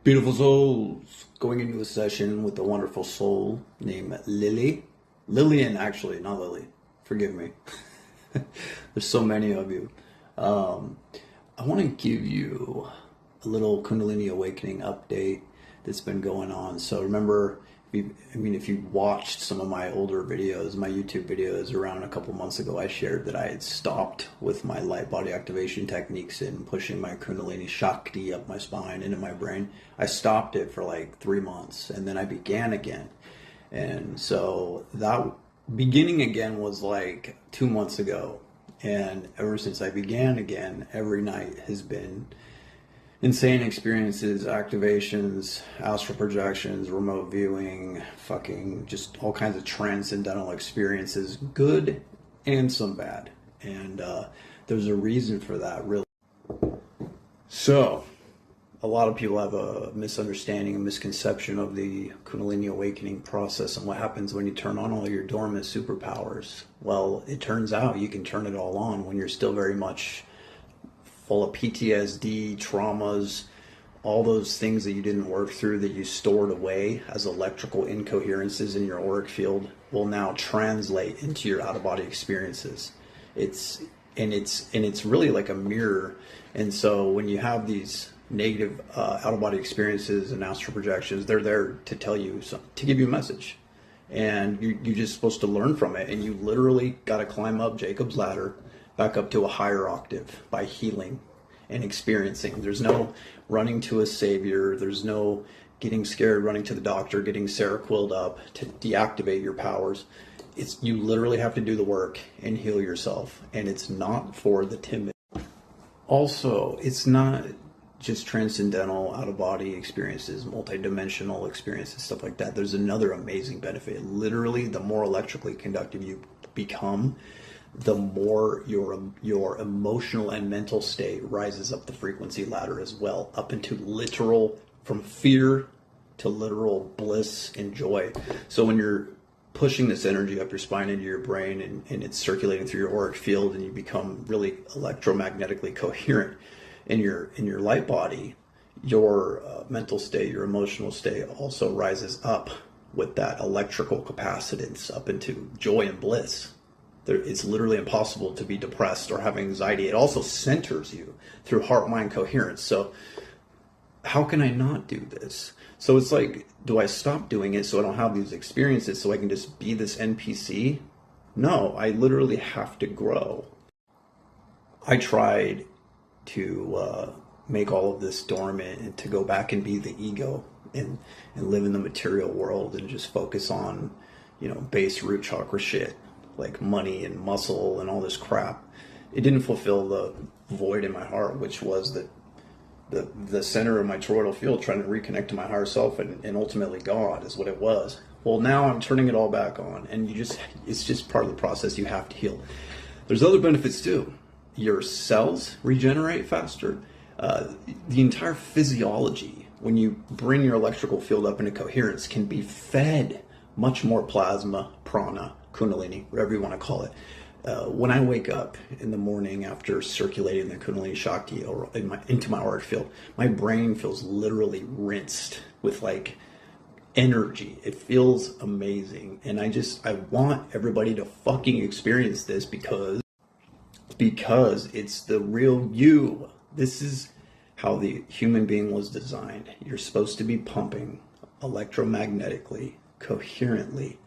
Beautiful souls, going into a session with a wonderful soul named Lillian, actually, not Lily, forgive me. There's so many of you. I want to give you a little Kundalini awakening update that's been going on. So remember, if you watched some of my older videos, my YouTube videos around a couple months ago, I shared that I had stopped with my light body activation techniques and pushing my Kundalini Shakti up my spine into my brain. I stopped it for like 3 months and then I began again. And so that beginning again was like 2 months ago. And ever since I began again, every night has been insane experiences, activations, astral projections, remote viewing, fucking just all kinds of transcendental experiences, good and some bad. And there's a reason for that, really. So, a lot of people have a misunderstanding, a misconception of the Kundalini awakening process and what happens when you turn on all your dormant superpowers. Well, it turns out you can turn it all on when you're still very much full of PTSD, traumas, all those things that you didn't work through that you stored away as electrical incoherences in your auric field will now translate into your out-of-body experiences. It's really like a mirror. And so when you have these negative out-of-body experiences and astral projections, they're there to tell you to give you a message. And you're just supposed to learn from it. And you literally got to climb up Jacob's ladder back up to a higher octave by healing and experiencing. There's no running to a savior. There's no getting scared, running to the doctor, getting Seroquel'd up to deactivate your powers. You literally have to do the work and heal yourself. And it's not for the timid. Also, it's not just transcendental out-of-body experiences, multidimensional experiences, stuff like that. There's another amazing benefit. Literally, the more electrically conductive you become, the more your emotional and mental state rises up the frequency ladder as well, up into literal, from fear to literal bliss and joy. So when you're pushing this energy up your spine into your brain and it's circulating through your auric field and you become really electromagnetically coherent in your light body, your mental state, your emotional state also rises up with that electrical capacitance up into joy and bliss. It's literally impossible to be depressed or have anxiety. It also centers you through heart-mind coherence. So how can I not do this? So it's like, do I stop doing it so I don't have these experiences so I can just be this NPC? No, I literally have to grow. I tried to make all of this dormant and to go back and be the ego and live in the material world and just focus on, base root chakra shit, like money and muscle and all this crap. It didn't fulfill the void in my heart, which was the center of my toroidal field, trying to reconnect to my higher self and ultimately God is what it was. Well, now I'm turning it all back on, and it's just part of the process. You have to heal. There's other benefits too. Your cells regenerate faster. The entire physiology, when you bring your electrical field up into coherence, can be fed much more plasma, prana, Kundalini, whatever you want to call it. When I wake up in the morning after circulating the Kundalini Shakti into my auric field, my brain feels literally rinsed with like energy. It feels amazing. And I want everybody to fucking experience this because it's the real you. This is how the human being was designed. You're supposed to be pumping electromagnetically, coherently,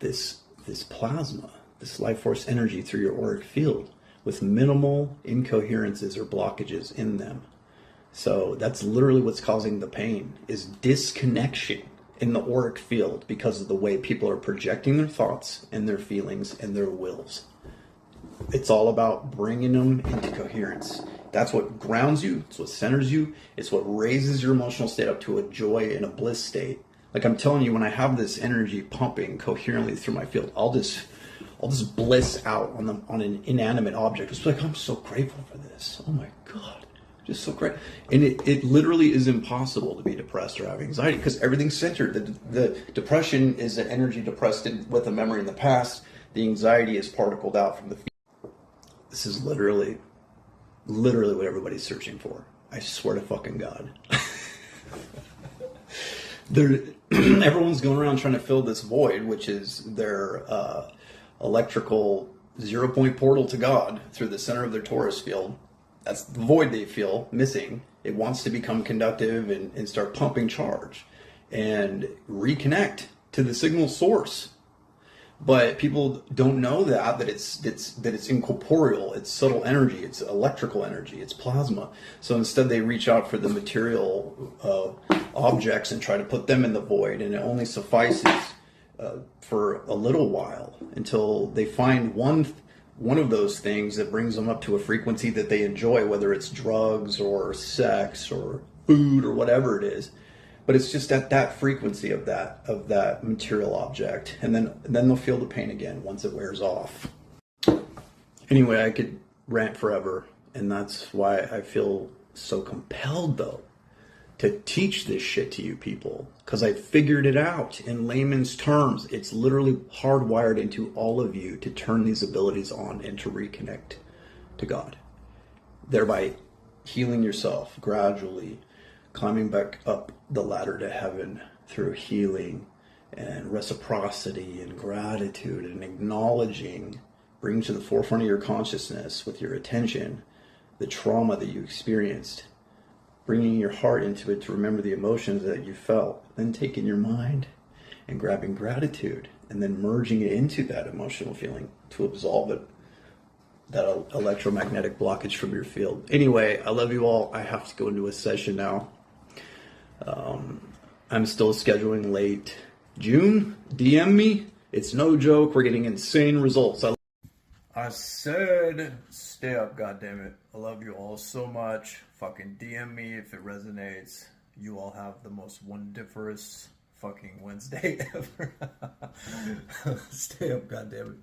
this plasma, this life force energy through your auric field with minimal incoherences or blockages in them. So that's literally what's causing the pain, is disconnection in the auric field because of the way people are projecting their thoughts and their feelings and their wills. It's all about bringing them into coherence. That's what grounds you. It's what centers you. It's what raises your emotional state up to a joy and a bliss state. Like I'm telling you, when I have this energy pumping coherently through my field, I'll just bliss out on an inanimate object. It's like, I'm so grateful for this. Oh my God, just so great. And it literally is impossible to be depressed or have anxiety because everything's centered. The depression is an energy depressed with a memory in the past. The anxiety is particled out from the field. This is literally what everybody's searching for. I swear to fucking God. Everyone's going around trying to fill this void, which is their electrical 0-point portal to God through the center of their torus field. That's the void they feel missing. It wants to become conductive and start pumping charge and reconnect to the signal source. But people don't know that it's incorporeal, it's subtle energy, it's electrical energy, it's plasma. So instead they reach out for the material objects and try to put them in the void, and it only suffices for a little while until they find one of those things that brings them up to a frequency that they enjoy, whether it's drugs or sex or food or whatever it is. But it's just at that frequency of that material object, and then they'll feel the pain again once it wears off. Anyway, I could rant forever, and that's why I feel so compelled, though, to teach this shit to you people, because I figured it out in layman's terms. It's literally hardwired into all of you to turn these abilities on and to reconnect to God, thereby healing yourself gradually, climbing back up the ladder to heaven through healing and reciprocity and gratitude and acknowledging, bringing to the forefront of your consciousness with your attention the trauma that you experienced, bringing your heart into it to remember the emotions that you felt, then taking your mind and grabbing gratitude and then merging it into that emotional feeling to absolve it, that electromagnetic blockage from your field. Anyway, I love you all. I have to go into a session now. I'm still scheduling late June. DM me. It's no joke. We're getting insane results. I said stay up, goddammit. I love you all so much. Fucking DM me if it resonates. You all have the most wondiferous fucking Wednesday ever. Stay up, goddammit.